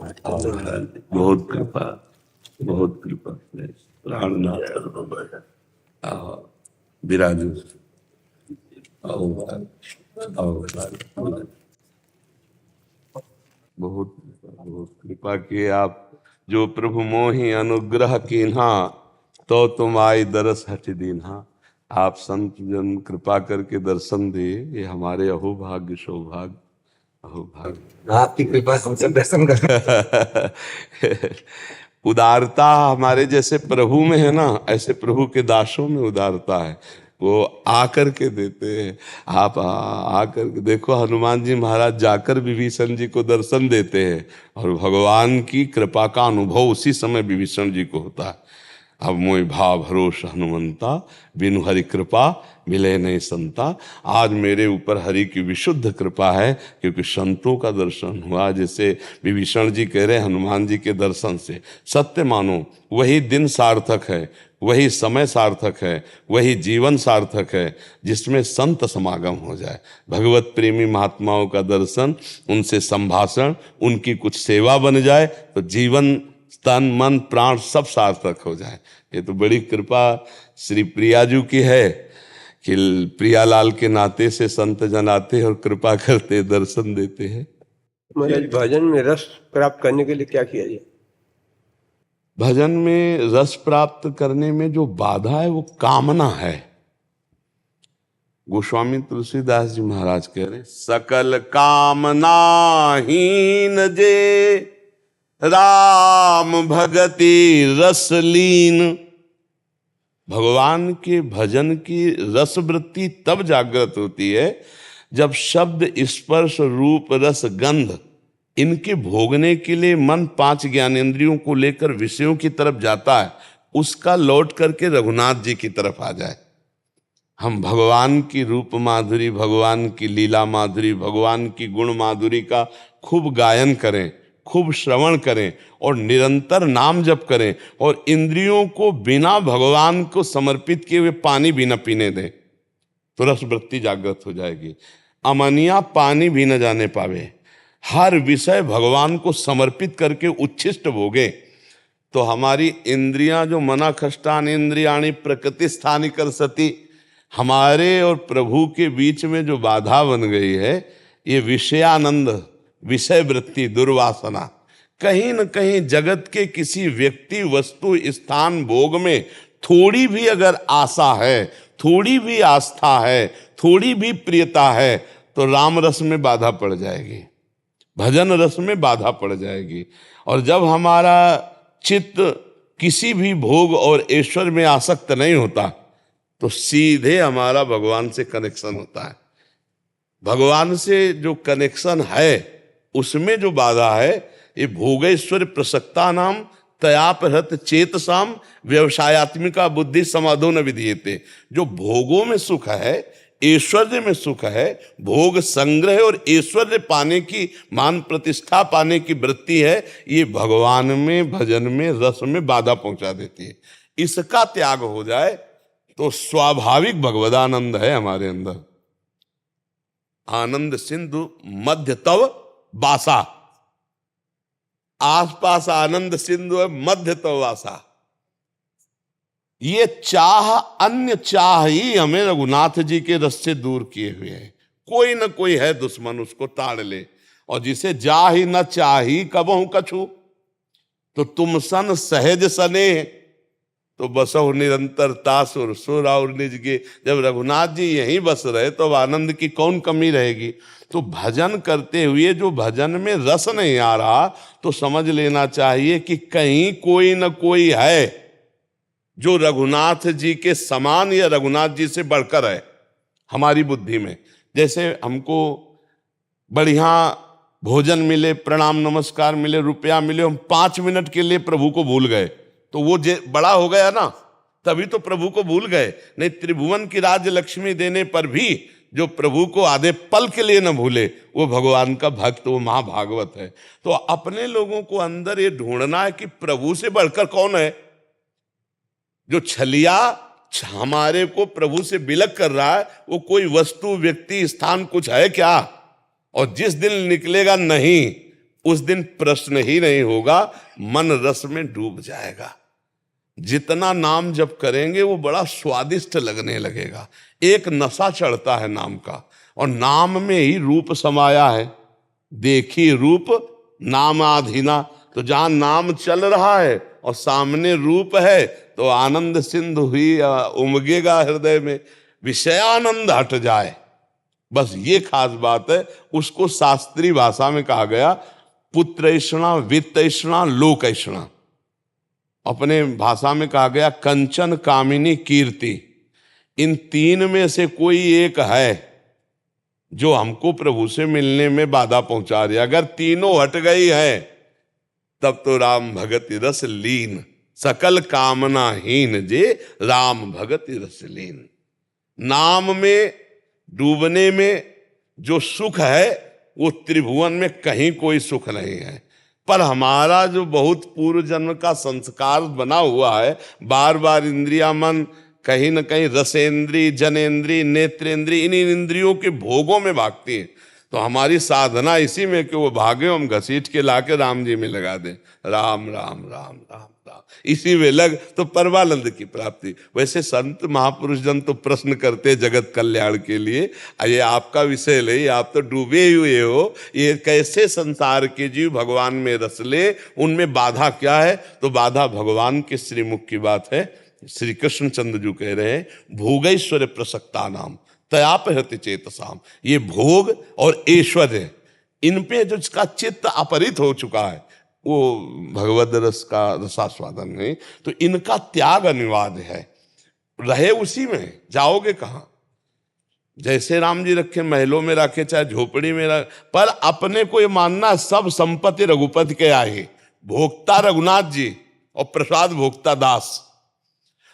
बहुत कृपा, बहुत कृपा। प्राणनाथ आओ, विराजो। आओ, आओ। बहुत बहुत कृपा किए आप। जो प्रभु मोहि अनुग्रह कीन्हा, तो तुम आई दरस हट दीन्हा। आप संत जन कृपा करके दर्शन दे, ये हमारे अहोभाग्य सौभाग्य, अहोभाग्य। आपकी कृपा से हम सब दर्शन कर उदारता हमारे जैसे प्रभु में है ना, ऐसे प्रभु के दासों में उदारता है। वो आकर के देते हैं। आप आकर के देखो, हनुमान जी महाराज जाकर विभीषण जी को दर्शन देते हैं, और भगवान की कृपा का अनुभव उसी समय विभीषण जी को होता है। अब मोहि भाव भरोस हनुमंता, बिनु हरि कृपा मिले नहीं संता। आज मेरे ऊपर हरि की विशुद्ध कृपा है, क्योंकि संतों का दर्शन हुआ। जैसे विभीषण जी कह रहे हैं, हनुमान जी के दर्शन से सत्य मानो वही दिन सार्थक है, वही समय सार्थक है, वही जीवन सार्थक है जिसमें संत समागम हो जाए। भगवत प्रेमी महात्माओं का दर्शन, उनसे संभाषण, उनकी कुछ सेवा बन जाए तो जीवन तन मन प्राण सब सार्थक हो जाए। ये तो बड़ी कृपा श्री प्रियाजू की है कि प्रियालाल के नाते से संत जन आते और कृपा करते, दर्शन देते हैं। भजन में रस प्राप्त करने के लिए क्या किया जाए? भजन में रस प्राप्त करने में जो बाधा है वो कामना है। गोस्वामी तुलसीदास जी महाराज कह रहे, सकल कामना हीन जे राम भगति रस लीन। भगवान के भजन की रस वृत्ति तब जागृत होती है जब शब्द स्पर्श रूप रस गंध इनके भोगने के लिए मन 5 ज्ञानेंद्रियों को लेकर विषयों की तरफ जाता है, उसका लौट करके रघुनाथ जी की तरफ आ जाए। हम भगवान की रूप माधुरी, भगवान की लीला माधुरी, भगवान की गुण माधुरी का खूब गायन करें, खूब श्रवण करें और निरंतर नाम जप करें, और इंद्रियों को बिना भगवान को समर्पित किए हुए पानी भी न पीने दें, तो रस वृत्ति जागृत हो जाएगी। अमनिया पानी भी न जाने पावे, हर विषय भगवान को समर्पित करके उच्छिष्ट भोगे, तो हमारी इंद्रियां जो मना खष्टान इंद्रियाणी प्रकृति स्थानी कर सती, हमारे और प्रभु के बीच में जो बाधा बन गई है, ये विषयानंद, विषय वृत्ति, दुर्वासना, कहीं न कहीं जगत के किसी व्यक्ति वस्तु स्थान भोग में थोड़ी भी अगर आशा है, थोड़ी भी आस्था है, थोड़ी भी प्रियता है, तो राम रस में बाधा पड़ जाएगी, भजन रस में बाधा पड़ जाएगी। और जब हमारा चित्त किसी भी भोग और ऐश्वर्य में आसक्त नहीं होता, तो सीधे हमारा भगवान से कनेक्शन होता है। भगवान से जो कनेक्शन है उसमें जो बाधा है, ये भोगेश्वर प्रसक्ता नाम तयापहृत चेतसाम व्यवसायत्मिका बुद्धि समाधो न विधीयते। जो भोगों में सुख है, ऐश्वर्य में सुख है, भोग संग्रह और ऐश्वर्य पाने की, मान प्रतिष्ठा पाने की वृत्ति है, ये भगवान में, भजन में, रस में बाधा पहुंचा देती है। इसका त्याग हो जाए तो स्वाभाविक भगवदानंद है हमारे अंदर। आनंद सिंधु मध्य तव बासा, आसपास आनंद सिंधु है, मध्य तव वासा। ये चाह, अन्य चाह ही हमें रघुनाथ जी के रस से दूर किए हुए हैं। कोई न कोई है दुश्मन, उसको ताड़ ले, और जिसे जा ही न चाही कबहु कछु, तो तुम सन सहज सने, तो बसो निरंतर तासुर सुर और निज के। जब रघुनाथ जी यहीं बस रहे तो आनंद की कौन कमी रहेगी। तो भजन करते हुए जो भजन में रस नहीं आ रहा, तो समझ लेना चाहिए कि कहीं कोई न कोई है जो रघुनाथ जी के समान या रघुनाथ जी से बढ़कर है हमारी बुद्धि में। जैसे हमको बढ़िया भोजन मिले, प्रणाम नमस्कार मिले, रुपया मिले, हम 5 मिनट के लिए प्रभु को भूल गए, तो वो बड़ा हो गया ना, तभी तो प्रभु को भूल गए। नहीं, त्रिभुवन की राज लक्ष्मी देने पर भी जो प्रभु को आधे पल के लिए न भूले, वो भगवान का भक्त, वो महाभागवत है। तो अपने लोगों को अंदर ये ढूंढना है कि प्रभु से बढ़कर कौन है। जो छलिया हमारे को प्रभु से बिलक कर रहा है, वो कोई वस्तु, व्यक्ति, स्थान कुछ है क्या? और जिस दिन निकलेगा नहीं, उस दिन प्रश्न ही नहीं होगा, मन रस में डूब जाएगा। जितना नाम जप करेंगे वो बड़ा स्वादिष्ट लगने लगेगा। एक नशा चढ़ता है नाम का, और नाम में ही रूप समाया है। देखी रूप नाम आधीना, तो जहां नाम चल रहा है और सामने रूप है तो आनंद सिंधु हुई उमगेगा हृदय में, विषयानंद हट जाए। बस ये खास बात है। उसको शास्त्रीय भाषा में कहा गया पुत्रैषणा, वित्तैषणा, लोकैषणा। अपने भाषा में कहा गया कंचन, कामिनी, कीर्ति। इन तीन में से कोई एक है जो हमको प्रभु से मिलने में बाधा पहुंचा रही है। अगर तीनों हट गई है तब तो राम भगति रस लीन, सकल कामना हीन जे राम भगति रस लीन। नाम में डूबने में जो सुख है वो त्रिभुवन में कहीं कोई सुख नहीं है। पर हमारा जो बहुत पूर्व जन्म का संस्कार बना हुआ है, बार बार इंद्रिया मन कहीं न कहीं रसेंद्री, जनेंद्री, नेत्रेंद्री, इन इंद्रियों के भोगों में भागती है। तो हमारी साधना इसी में कि वो भागे, हम घसीट के लाके राम जी में लगा दें, राम राम राम राम राम, इसी में लग तो परमानंद की प्राप्ति। वैसे संत महापुरुष जन तो प्रश्न करते जगत कल्याण के लिए, ये आपका विषय नहीं, आप तो डूबे हुए हो, ये कैसे संसार के जीव भगवान में रस ले, उनमें बाधा क्या है? तो बाधा भगवान के श्रीमुख की बात है। श्री कृष्ण चंद्र जी कह रहे हैं भोगैश्वर्य प्रसक्ता नाम तयाप हृति चेतसाम। ये भोग और ऐश्वर्य, इन पे जो इसका चित्त अपहरित हो चुका है वो भगवद रस का रसास्वादन नहीं, तो इनका त्याग अनिवार्य है। रहे उसी में, जाओगे कहाँ? जैसे राम जी रखे, महलों में रखे, चाहे झोपड़ी में रखे, पर अपने को ये मानना सब संपत्ति रघुपति के आए, भोक्ता रघुनाथ जी और प्रसाद भोक्ता दास।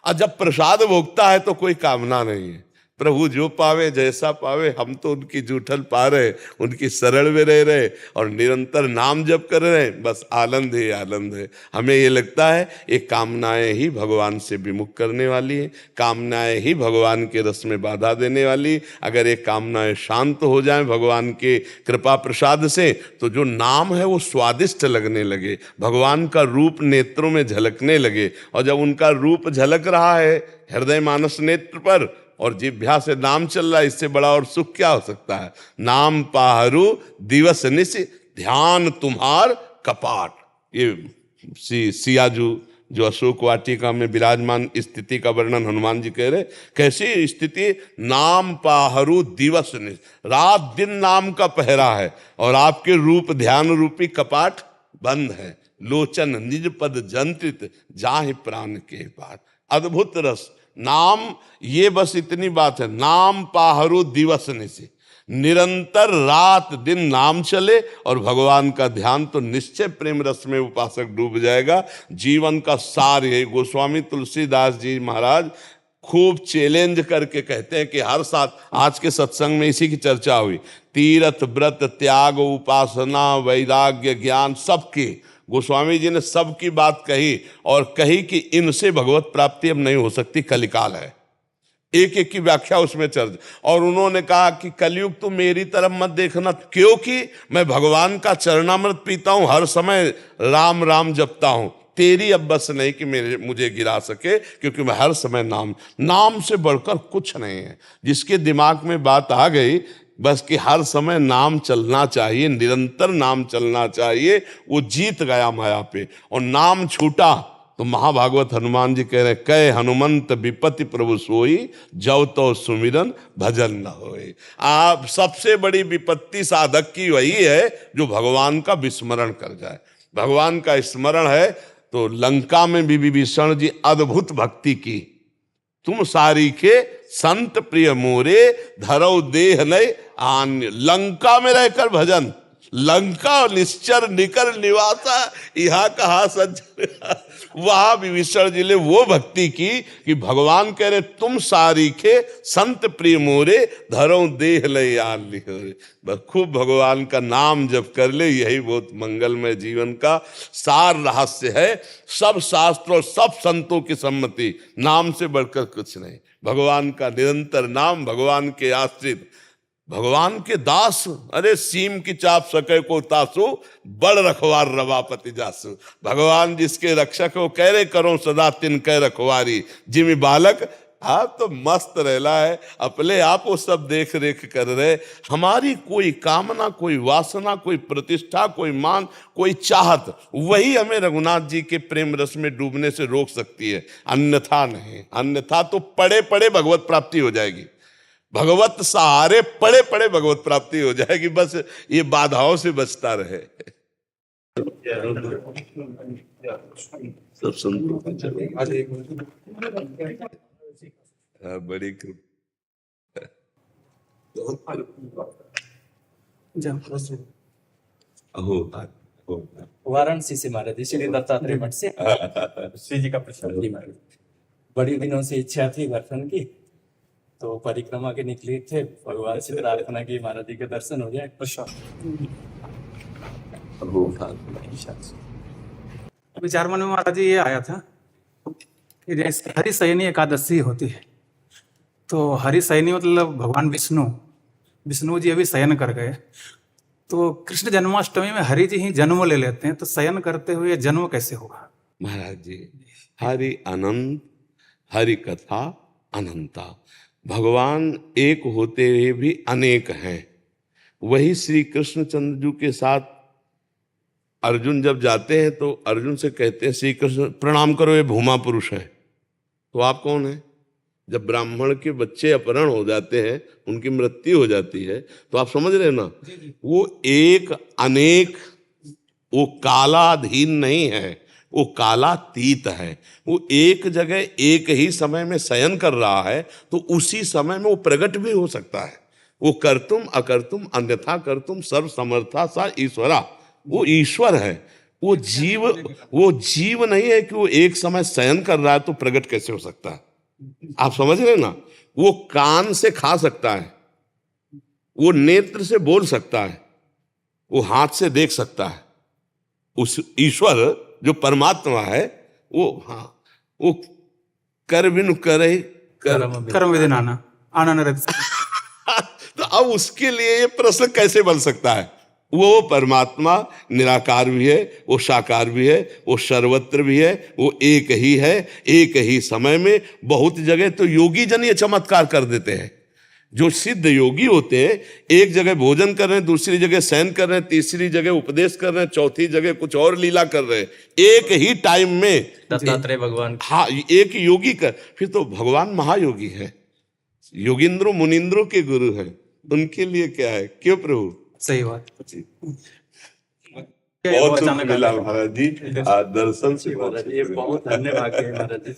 और जब प्रसाद भोक्ता है तो कोई कामना नहीं है, प्रभु जो पावे जैसा पावे, हम तो उनकी जूठल पा रहे, उनकी शरण में रह रहे और निरंतर नाम जप कर रहे हैं, बस आनंद ही आनंद है। हमें ये लगता है ये कामनाएं ही भगवान से विमुख करने वाली है, कामनाएं ही भगवान के रस में बाधा देने वाली। अगर ये कामनाएं शांत हो जाएं भगवान के कृपा प्रसाद से, तो जो नाम है वो स्वादिष्ट लगने लगे, भगवान का रूप नेत्रों में झलकने लगे। और जब उनका रूप झलक रहा है हृदय मानस नेत्र पर और जिह्वा से नाम चल रहा है, इससे बड़ा और सुख क्या हो सकता है? नाम पाहरू दिवस निश ध्यान तुम्हार कपाट। ये सियाजू जो अशोक वाटिका में विराजमान स्थिति का वर्णन हनुमान जी कह रहे, कैसी स्थिति? नाम पाहरू दिवस निश, रात दिन नाम का पहरा है और आपके रूप ध्यान रूपी कपाट बंद है। लोचन निज पद जंत्रित जाहि प्राण के पार। अद्भुत रस नाम, ये बस इतनी बात है। नाम पाहरू दिवस निशि, निरंतर रात दिन नाम चले और भगवान का ध्यान, तो निश्चय प्रेम रस में उपासक डूब जाएगा। जीवन का सार यही। गोस्वामी तुलसीदास जी महाराज खूब चैलेंज करके कहते हैं कि हर साथ, आज के सत्संग में इसी की चर्चा हुई, तीर्थ व्रत त्याग उपासना वैराग्य ज्ञान सबकी गोस्वामी जी ने सबकी बात कही और कही कि इनसे भगवत प्राप्ति अब नहीं हो सकती, कलिकाल है। एक एक की व्याख्या उसमें चर्चा। और उन्होंने कहा कि कलयुग तो मेरी तरफ मत देखना, क्योंकि मैं भगवान का चरणामृत पीता हूं, हर समय राम राम जपता हूं। तेरी अब बस नहीं कि मुझे गिरा सके, क्योंकि मैं हर समय नाम से बढ़कर कुछ नहीं है। जिसके दिमाग में बात आ गई बस कि हर समय नाम चलना चाहिए, निरंतर नाम चलना चाहिए, वो जीत गया माया पे। और नाम छूटा तो महाभागवत हनुमान जी कह रहे, कह हनुमंत विपत्ति प्रभु सोई, जव तो सुमिरन भजन न होए। आप सबसे बड़ी विपत्ति साधक की वही है जो भगवान का विस्मरण कर जाए। भगवान का स्मरण है तो लंका में भी विभीषण जी अद्भुत भक्ति की। तुम सारी के संत प्रिय मोरे, धरौ देह नय आन्य। लंका में रहकर भजन, लंका निश्चर निकर निवासा, यहाँ कहा सज्जन। वहां विभीषण जी ने वो भक्ति की कि भगवान कह रहे तुम सारी के संत प्रिय मोरे, धरौ देह लय आन्य। बस खूब भगवान का नाम जप कर ले, यही बहुत मंगलमय जीवन का सार रहस्य है। सब शास्त्रों सब संतों की सम्मति, नाम से बढ़कर कुछ नहीं। भगवान का निरंतर नाम, भगवान के आश्रित भगवान के दास, अरे सीम की चाप सके को तासु, बड़ रखवार रवापति जासु। भगवान जिसके रक्षक हो कह रे करो सदा तिन कह रखवारी, जिमी बालक आप तो मस्त रहला है, अपने आप वो सब देख रेख कर रहे। हमारी कोई कामना, कोई वासना, कोई प्रतिष्ठा, कोई मान, कोई चाहत, वही हमें रघुनाथ जी के प्रेम रस में डूबने से रोक सकती है, अन्यथा नहीं। अन्यथा तो पड़े पड़े भगवत प्राप्ति हो जाएगी, भगवत सहारे पड़े पड़े भगवत प्राप्ति हो जाएगी, बस ये बाधाओं से बचता रहे। सब संतों का चलो। बड़ी कृपा। वाराणसी से महाराज श्री दत्तात्रेय मठ से श्री जी का प्रसाद जी महाराज। बड़ी दिनों से इच्छा थी दर्शन की, तो परिक्रमा के निकले थे, भगवान से प्रार्थना की महाराज जी के दर्शन हो जाए। प्रसाद विचार मन में महाराज जी ये आया था कि जैसे हरिशयनी एकादशी होती है, तो हरिशयनी मतलब भगवान विष्णु जी अभी शयन कर गए, तो कृष्ण जन्माष्टमी में हरि जी ही जन्म ले लेते हैं, तो शयन करते हुए जन्म कैसे होगा? महाराज जी, हरि अनंत, हरि कथा अनंता। भगवान एक होते हुए भी अनेक हैं। वही श्री कृष्णचंद्र जी के साथ अर्जुन जब जाते हैं तो अर्जुन से कहते हैं, श्री कृष्ण प्रणाम करो, ये भूमा पुरुष है। तो आप कौन है? जब ब्राह्मण के बच्चे अपहरण हो जाते हैं, उनकी मृत्यु हो जाती है, तो आप समझ रहे हैं ना, वो एक अनेक, वो कालाधीन नहीं है, वो कालातीत है। वो एक जगह एक ही समय में शयन कर रहा है, तो उसी समय में वो प्रकट भी हो सकता है। वो कर्तुम अकर्तुम अन्यथा कर्तुम सर्व समर्था सा ईश्वरा, वो ईश्वर है। वो जीव नहीं है कि वो एक समय शयन कर रहा है तो प्रकट कैसे हो सकता है? आप समझ रहे हैं ना? वो कान से खा सकता है, वो नेत्र से बोल सकता है, वो हाथ से देख सकता है। उस ईश्वर जो परमात्मा है, वो कर बिनु करे कर्म विधि नाना आनंद रहती। तो अब उसके लिए ये प्रश्न कैसे बन सकता है? वो परमात्मा निराकार भी है, वो साकार भी है, वो सर्वत्र भी है, वो एक ही है। एक ही समय में बहुत जगह तो योगी जन ये चमत्कार कर देते हैं। जो सिद्ध योगी होते हैं, एक जगह भोजन कर रहे हैं, दूसरी जगह शयन कर रहे हैं, तीसरी जगह उपदेश कर रहे हैं, चौथी जगह कुछ और लीला कर रहे हैं, एक ही टाइम में। दत्तात्रेय भगवान, हाँ, एक योगी कर, फिर तो भगवान महायोगी है, योगिंद्रो मुनिंद्रो के गुरु हैं। उनके लिए क्या है? क्यों प्रभु? सही बात। बहुत सुख मिला महाराज जी, दर्शन से बहुत धन्यवाद महाराज जी।